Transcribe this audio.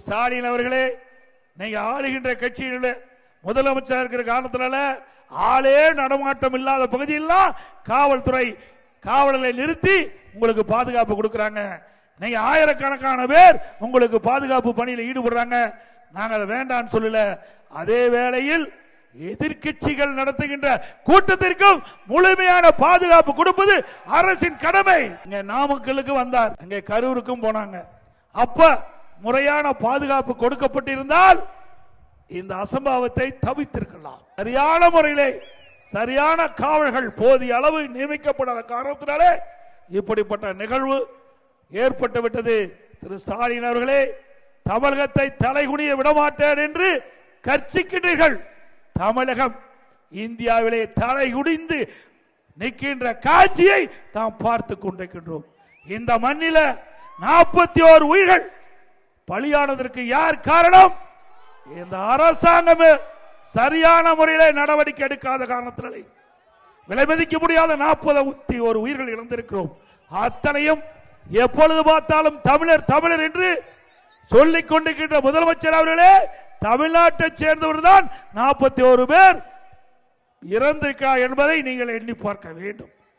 ஸ்டாலின் அவர்களே, நீங்க ஆளுகின்ற கட்சியில முதலமைச்சர் இருக்கிற காரணத்தினால ஆளே நடமாட்டம் இல்லாத பகுதியெல்லாம் காவல்துறை காவலர்களை நிறுத்தி உங்களுக்கு பாதுகாப்பு கொடுக்கறாங்க. நீங்க ஆயிரக்கணக்கான பேர் உங்களுக்கு பாதுகாப்பு பணியில் ஈடுபடுறாங்க. நாங்க அதை வேண்டாம்னு சொல்லல. அதே வேளையில் எதிர்க்கட்சிகள் நடத்துகின்ற கூட்டத்திற்கும் முழுமையான பாதுகாப்பு கொடுப்பது அரசின் கடமை. இங்க நாமக்கலுக்கு வந்தார், அங்கே கரூருக்கும் போனாங்க. அப்ப முறையான பாதுகாப்பு கொடுக்கப்பட்டிருந்தால் இந்த அசம்பாவத்தை தவிர்த்திருக்கலாம். சரியான முறையிலே சரியான காவலர்கள் போதிய அளவு நியமிக்கப்படாத காரணத்தினாலே இப்படிப்பட்ட நிகழ்வு ஏற்பட்டு விட்டது. திரு ஸ்டாலின் அவர்களே, தமிழகத்தை தலைகுனிய விடமாட்டேன் என்று கர்ச்சிக்கின்றீர்கள். தமிழகம் இந்தியாவிலே தலைகுனிந்து நிற்கின்ற காட்சியை நாம் பார்த்து கொண்டிருக்கின்றோம். இந்த மண்ணில 41 உயிர்கள் பலியானதற்கு யார் காரணம்? இந்த அரசாங்கமே சரியான முறையில் நடவடிக்கை எடுக்காத காரணத்தினாலே விலை மதிக்க முடியாத 41 உயிர்கள் இழந்திருக்கிறோம். அத்தனையும் எப்பொழுது பார்த்தாலும் தமிழர் தமிழர் என்று சொல்லிக் கொண்டிருக்கின்ற முதலமைச்சர் அவர்களே, தமிழ்நாட்டை சேர்ந்தவர் தான் 41 பேர் இறந்திருக்கிறார் என்பதை நீங்கள் எண்ணி பார்க்க வேண்டும்.